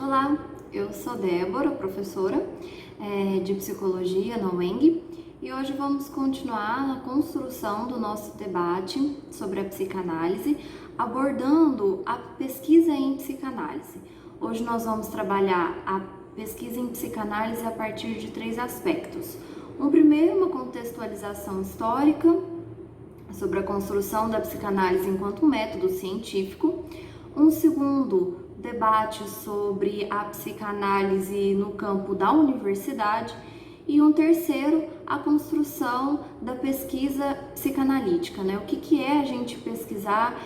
Olá, eu sou Débora, professora de Psicologia na UENG, e hoje vamos continuar na construção do nosso debate sobre a psicanálise, abordando a pesquisa em psicanálise. Hoje nós vamos trabalhar a pesquisa em psicanálise a partir de 3 aspectos. Um primeiro, uma contextualização histórica sobre a construção da psicanálise enquanto método científico. Um segundo, debate sobre a psicanálise no campo da universidade. E um terceiro, a construção da pesquisa psicanalítica, né? O que é a gente pesquisar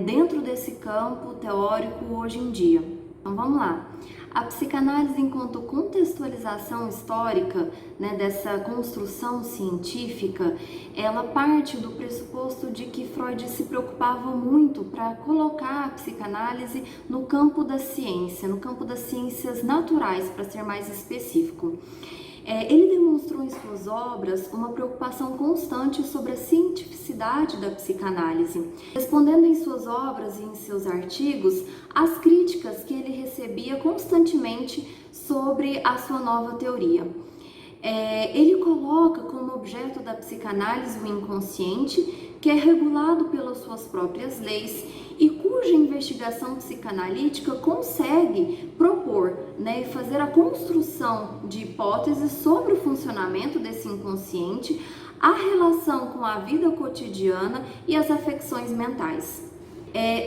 dentro desse campo teórico hoje em dia. Então vamos lá. A psicanálise enquanto contextualização histórica, né, dessa construção científica, ela parte do pressuposto de que Freud se preocupava muito para colocar a psicanálise no campo da ciência, no campo das ciências naturais, para ser mais específico. Ele demonstrou em suas obras uma preocupação constante sobre a cientificidade da psicanálise, respondendo em suas obras e em seus artigos às críticas que ele recebia constantemente sobre a sua nova teoria. Ele coloca como objeto da psicanálise o inconsciente, que é regulado pelas suas próprias leis e cuja investigação psicanalítica consegue propor, né, fazer a construção de hipóteses sobre o funcionamento desse inconsciente, a relação com a vida cotidiana e as afecções mentais.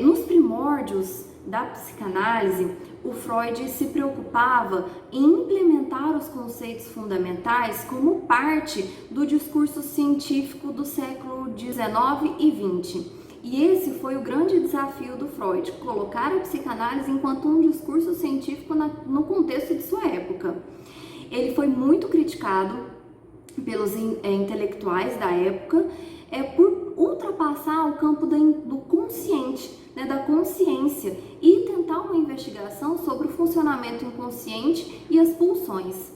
Nos primórdios da psicanálise, o Freud se preocupava em implementar os conceitos fundamentais como parte do discurso científico do século XIX e XX. E esse foi o grande desafio do Freud, colocar a psicanálise enquanto um discurso científico no contexto de sua época. Ele foi muito criticado pelos intelectuais da época por ultrapassar o campo do consciente, né, da consciência, e tentar uma investigação sobre o funcionamento inconsciente e as pulsões.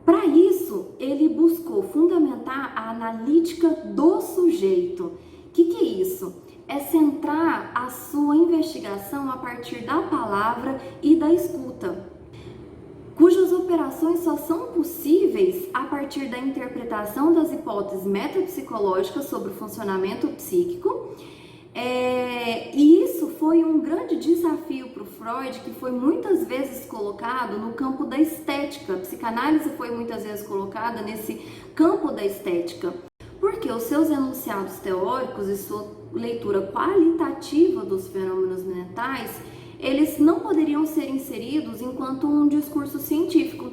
Para isso, ele buscou fundamentar a analítica do sujeito. O que é isso? É centrar a sua investigação a partir da palavra e da escuta, cujas operações só são possíveis a partir da interpretação das hipóteses metapsicológicas sobre o funcionamento psíquico. E isso foi um grande desafio para o Freud, que foi muitas vezes colocado no campo da estética. A psicanálise foi muitas vezes colocada nesse campo da estética, porque os seus enunciados teóricos e sua leitura qualitativa dos fenômenos mentais, eles não poderiam ser inseridos enquanto um discurso científico,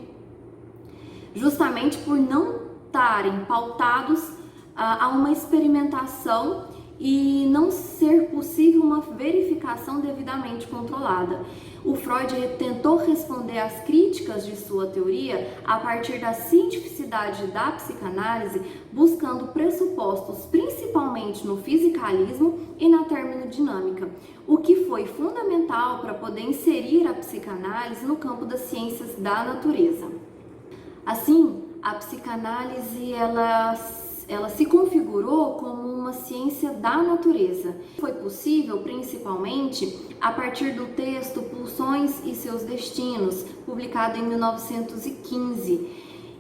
justamente por não estarem pautados a uma experimentação e não ser possível uma verificação devidamente controlada. O Freud tentou responder às críticas de sua teoria a partir da cientificidade da psicanálise, buscando pressupostos principalmente no fisicalismo e na termodinâmica, o que foi fundamental para poder inserir a psicanálise no campo das ciências da natureza. Assim, a psicanálise ela se configurou como uma ciência da natureza. Foi possível principalmente a partir do texto Pulsões e seus Destinos, publicado em 1915,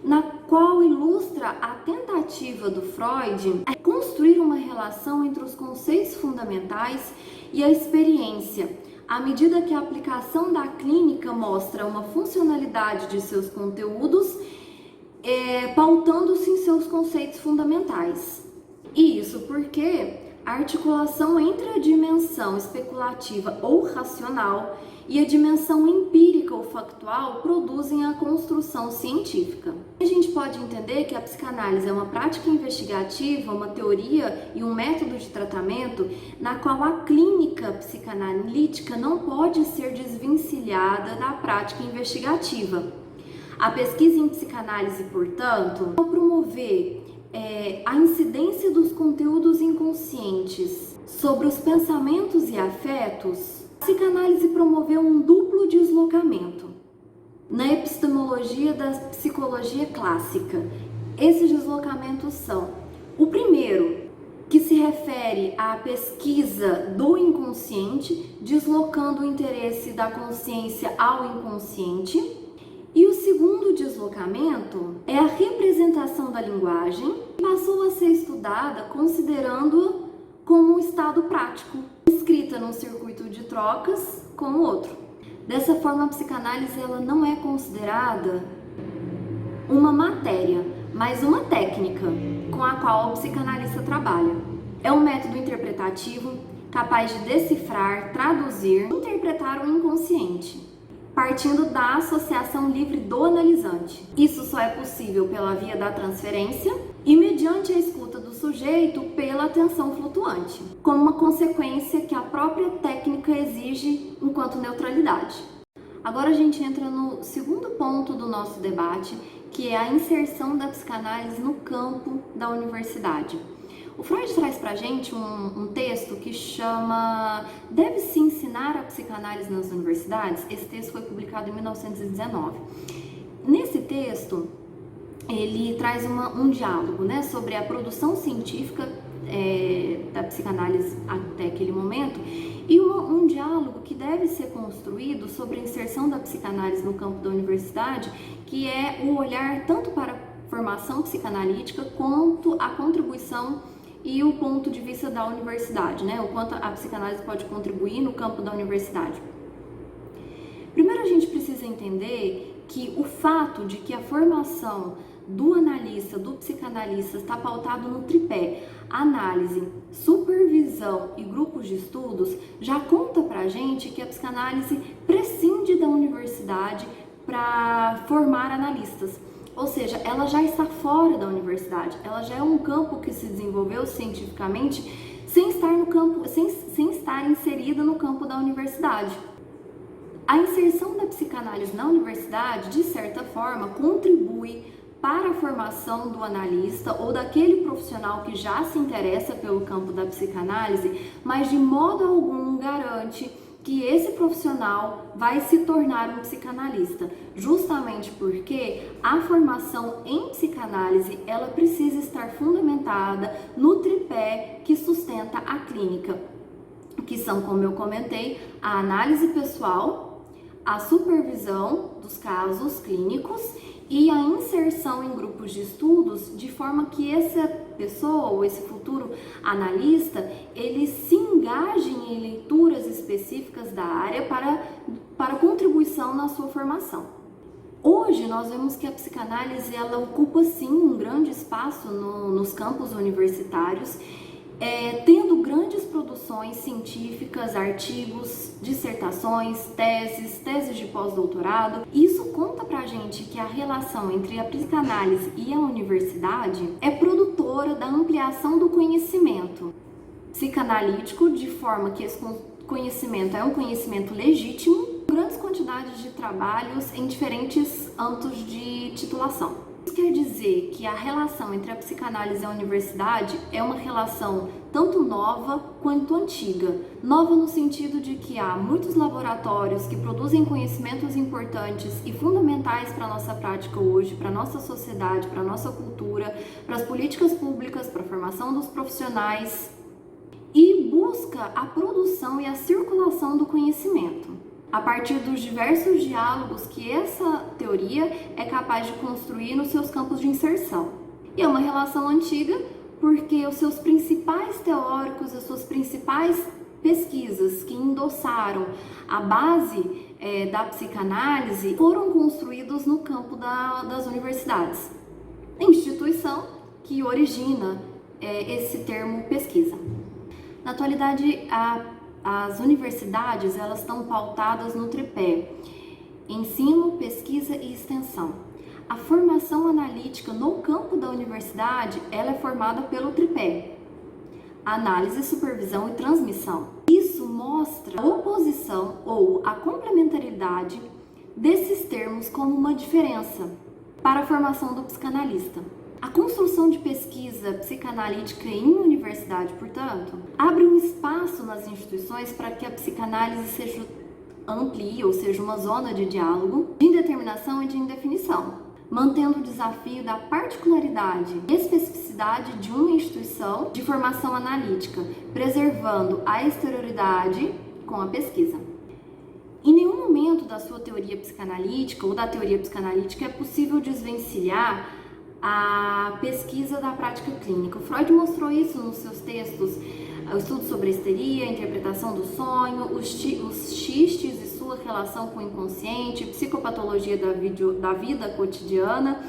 na qual ilustra a tentativa do Freud a construir uma relação entre os conceitos fundamentais e a experiência, à medida que a aplicação da clínica mostra uma funcionalidade de seus conteúdos, pautando-se em seus conceitos fundamentais. E isso porque a articulação entre a dimensão especulativa ou racional e a dimensão empírica ou factual produzem a construção científica. A gente pode entender que a psicanálise é uma prática investigativa, uma teoria e um método de tratamento na qual a clínica psicanalítica não pode ser desvencilhada da prática investigativa. A pesquisa em psicanálise, portanto, ao promover a incidência dos conteúdos inconscientes sobre os pensamentos e afetos, a psicanálise promoveu um duplo deslocamento na epistemologia da psicologia clássica. Esses deslocamentos são: o primeiro, que se refere à pesquisa do inconsciente, deslocando o interesse da consciência ao inconsciente. E o segundo deslocamento é a representação da linguagem, que passou a ser estudada considerando-a como um estado prático, inscrita num circuito de trocas com o outro. Dessa forma, a psicanálise ela não é considerada uma matéria, mas uma técnica com a qual o psicanalista trabalha. É um método interpretativo capaz de decifrar, traduzir, interpretar o inconsciente, partindo da associação livre do analisante. Isso só é possível pela via da transferência e mediante a escuta do sujeito pela atenção flutuante, como uma consequência que a própria técnica exige enquanto neutralidade. Agora a gente entra no segundo ponto do nosso debate, que é a inserção da psicanálise no campo da universidade. O Freud traz pra gente um texto que chama Deve-se ensinar a psicanálise nas universidades? Esse texto foi publicado em 1919. Nesse texto, ele traz um diálogo, né, sobre a produção científica da psicanálise até aquele momento e um diálogo que deve ser construído sobre a inserção da psicanálise no campo da universidade, que é o olhar tanto para a formação psicanalítica quanto a contribuição e o ponto de vista da universidade, né? O quanto a psicanálise pode contribuir no campo da universidade. Primeiro a gente precisa entender que o fato de que a formação do analista, do psicanalista está pautado no tripé análise, supervisão e grupos de estudos, já conta pra gente que a psicanálise prescinde da universidade para formar analistas. Ou seja, ela já está fora da universidade, ela já é um campo que se desenvolveu cientificamente sem estar no campo, sem estar inserida no campo da universidade. A inserção da psicanálise na universidade, de certa forma, contribui para a formação do analista ou daquele profissional que já se interessa pelo campo da psicanálise, mas de modo algum garante que esse profissional vai se tornar um psicanalista, justamente porque a formação em psicanálise ela precisa estar fundamentada no tripé que sustenta a clínica, que são, como eu comentei, a análise pessoal, a supervisão dos casos clínicos e a inserção em grupos de estudos, de forma que essa pessoa ou esse futuro analista, ele se engaje em leituras específicas da área para contribuição na sua formação. Hoje nós vemos que a psicanálise ela ocupa sim um grande espaço nos campos universitários, tendo grandes produções científicas, artigos, dissertações, teses de pós-doutorado. Isso conta pra gente que a relação entre a psicanálise e a universidade é produtora da ampliação do conhecimento psicanalítico, de forma que esse conhecimento é um conhecimento legítimo, grandes quantidades de trabalhos em diferentes âmbitos de titulação. Isso quer dizer que a relação entre a psicanálise e a universidade é uma relação tanto nova quanto antiga. Nova no sentido de que há muitos laboratórios que produzem conhecimentos importantes e fundamentais para a nossa prática hoje, para a nossa sociedade, para a nossa cultura, para as políticas públicas, para a formação dos profissionais, e busca a produção e a circulação do conhecimento a partir dos diversos diálogos que essa teoria é capaz de construir nos seus campos de inserção. E é uma relação antiga porque os seus principais teóricos, as suas principais pesquisas que endossaram a base da psicanálise foram construídos no campo das universidades, instituição que origina esse termo pesquisa. Na atualidade, as universidades elas estão pautadas no tripé ensino, pesquisa e extensão. A formação analítica no campo da universidade ela é formada pelo tripé análise, supervisão e transmissão. Isso mostra a oposição ou a complementaridade desses termos como uma diferença para a formação do psicanalista. A construção de pesquisa psicanalítica em universidade, portanto, abre um espaço nas instituições para que a psicanálise seja amplia, ou seja, uma zona de diálogo, de indeterminação e de indefinição. mantendo o desafio da particularidade e especificidade de uma instituição de formação analítica, preservando a exterioridade com a pesquisa. Em nenhum momento da sua teoria psicanalítica ou da teoria psicanalítica é possível desvencilhar a pesquisa da prática clínica. O Freud mostrou isso nos seus textos, o estudo sobre a histeria, a interpretação do sonho, os xistes e sua relação com o inconsciente, psicopatologia da vida cotidiana.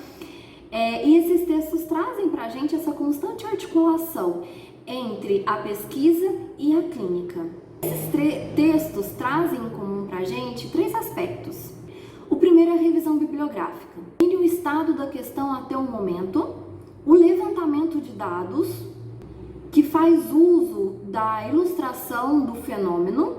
E esses textos trazem para a gente essa constante articulação entre a pesquisa e a clínica. Esses textos trazem em comum para a gente 3 aspectos. O primeiro é a revisão bibliográfica. E o estado da questão até o momento, o levantamento de dados, que faz uso da ilustração do fenômeno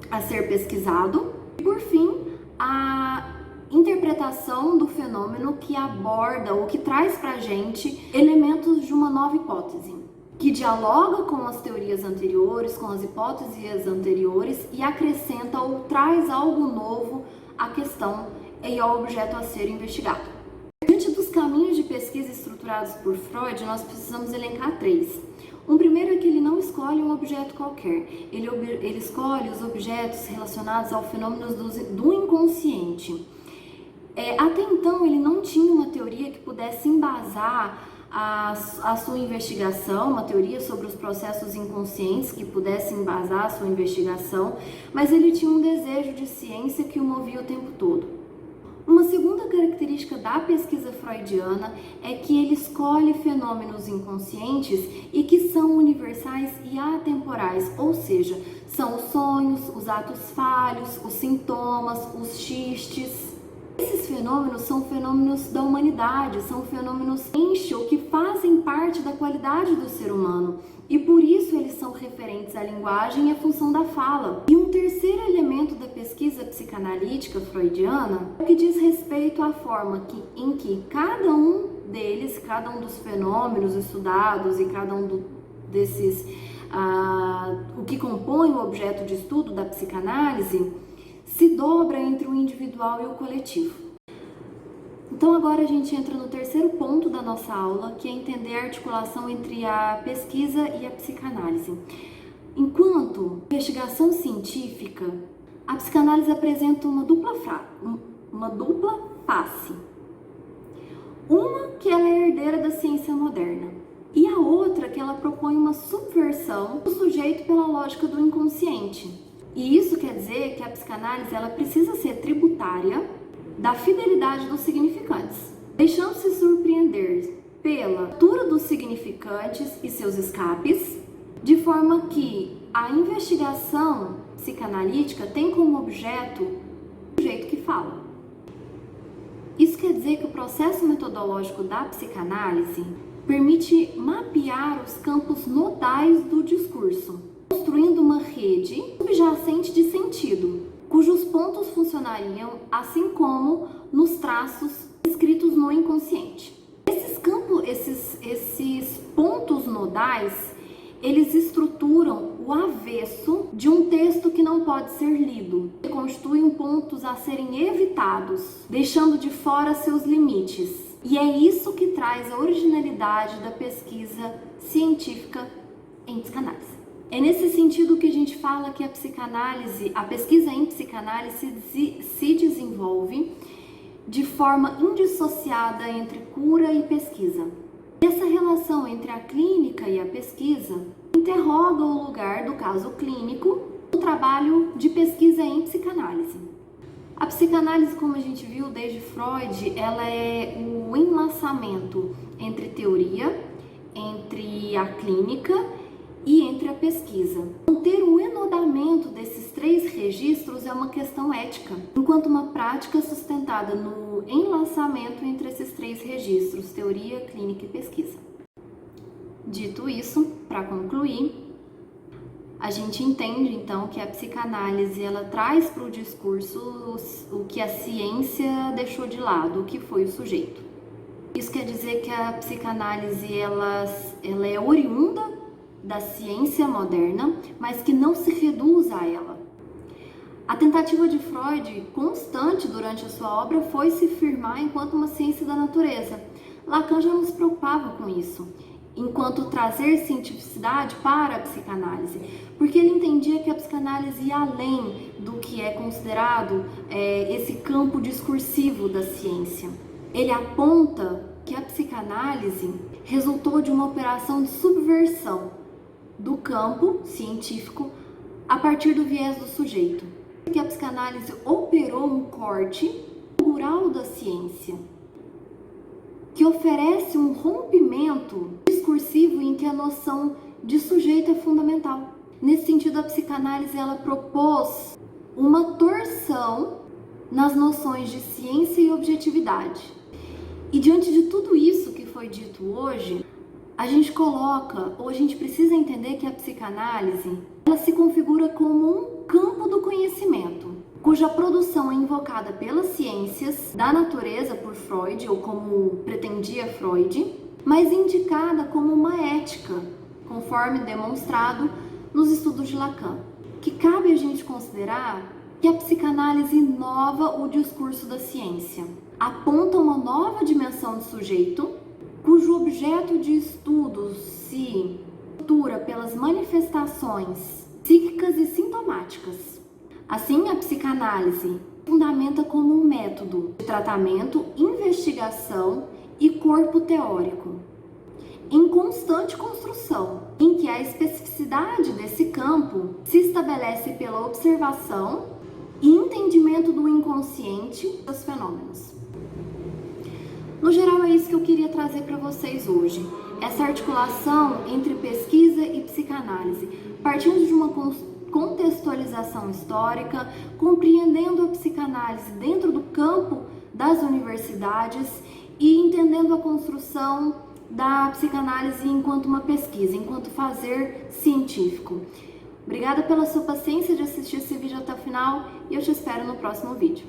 a ser pesquisado, e por fim, a interpretação do fenômeno que aborda ou que traz para a gente elementos de uma nova hipótese, que dialoga com as teorias anteriores, com as hipóteses anteriores e acrescenta ou traz algo novo à questão e ao objeto a ser investigado. Diante dos caminhos de pesquisa estruturados por Freud, nós precisamos elencar 3. Um primeiro é que ele não escolhe um objeto qualquer, ele escolhe os objetos relacionados ao fenômeno do inconsciente. Até então, ele não tinha uma teoria que pudesse embasar a sua investigação, uma teoria sobre os processos inconscientes que pudesse embasar a sua investigação, mas ele tinha um desejo de ciência que o movia o tempo todo. Uma segunda característica da pesquisa freudiana é que ele escolhe fenômenos inconscientes e que são universais e atemporais, ou seja, são os sonhos, os atos falhos, os sintomas, os xistes. Esses fenômenos são fenômenos da humanidade, são fenômenos que fazem parte da qualidade do ser humano e por isso eles são referentes à linguagem e à função da fala. E um terceiro elemento da pesquisa psicanalítica freudiana é o que diz respeito à forma em que cada um deles, cada um dos fenômenos estudados e cada um desses, o que compõe o objeto de estudo da psicanálise, se dobra entre o individual e o coletivo. Então agora a gente entra no terceiro ponto da nossa aula, que é entender a articulação entre a pesquisa e a psicanálise. Enquanto investigação científica, a psicanálise apresenta uma dupla face. Uma que ela é herdeira da ciência moderna e a outra que ela propõe uma subversão do sujeito pela lógica do inconsciente. E isso quer dizer que a psicanálise ela precisa ser tributária da fidelidade dos significantes, deixando-se surpreender pela cultura dos significantes e seus escapes, de forma que a investigação psicanalítica tem como objeto o sujeito que fala. Isso quer dizer que o processo metodológico da psicanálise permite mapear os campos nodais do discurso, construindo uma rede subjacente de sentido, cujos pontos funcionariam assim como nos traços escritos no inconsciente. Esses pontos nodais, eles estruturam o avesso de um texto que não pode ser lido, e constituem pontos a serem evitados, deixando de fora seus limites. E é isso que traz a originalidade da pesquisa científica em psicanálise. É nesse sentido que a gente fala que a pesquisa em psicanálise se desenvolve de forma indissociada entre cura e pesquisa. Essa relação entre a clínica e a pesquisa interroga o lugar do caso clínico no trabalho de pesquisa em psicanálise. A psicanálise, como a gente viu desde Freud, ela é o enlaçamento entre teoria, entre a clínica e entre a pesquisa. Manter o enodamento desses 3 registros é uma questão ética, enquanto uma prática sustentada no enlaçamento entre esses 3 registros, teoria, clínica e pesquisa. Dito isso, para concluir, a gente entende então que a psicanálise ela traz para o discurso o que a ciência deixou de lado, o que foi o sujeito. Isso quer dizer que a psicanálise ela é oriunda da ciência moderna, mas que não se reduz a ela. A tentativa de Freud, constante durante a sua obra, foi se firmar enquanto uma ciência da natureza. Lacan já não se preocupava com isso, enquanto trazer cientificidade para a psicanálise, porque ele entendia que a psicanálise ia além do que é considerado esse campo discursivo da ciência. Ele aponta que a psicanálise resultou de uma operação de subversão do campo científico a partir do viés do sujeito. Que a psicanálise operou um corte cultural da ciência, que oferece um rompimento discursivo em que a noção de sujeito é fundamental. Nesse sentido, a psicanálise ela propôs uma torção nas noções de ciência e objetividade. E diante de tudo isso que foi dito hoje, a gente precisa entender que a psicanálise ela se configura como um campo do conhecimento, cuja produção é invocada pelas ciências da natureza por Freud, ou como pretendia Freud, mas indicada como uma ética, conforme demonstrado nos estudos de Lacan. Que cabe a gente considerar que a psicanálise inova o discurso da ciência, aponta uma nova dimensão de sujeito, cujo objeto de estudo se estrutura pelas manifestações psíquicas e sintomáticas. Assim, a psicanálise fundamenta como um método de tratamento, investigação e corpo teórico, em constante construção, em que a especificidade desse campo se estabelece pela observação e entendimento do inconsciente dos fenômenos. No geral, é isso que eu queria trazer para vocês hoje. Essa articulação entre pesquisa e psicanálise, partindo de uma contextualização histórica, compreendendo a psicanálise dentro do campo das universidades e entendendo a construção da psicanálise enquanto uma pesquisa, enquanto fazer científico. Obrigada pela sua paciência de assistir esse vídeo até o final e eu te espero no próximo vídeo.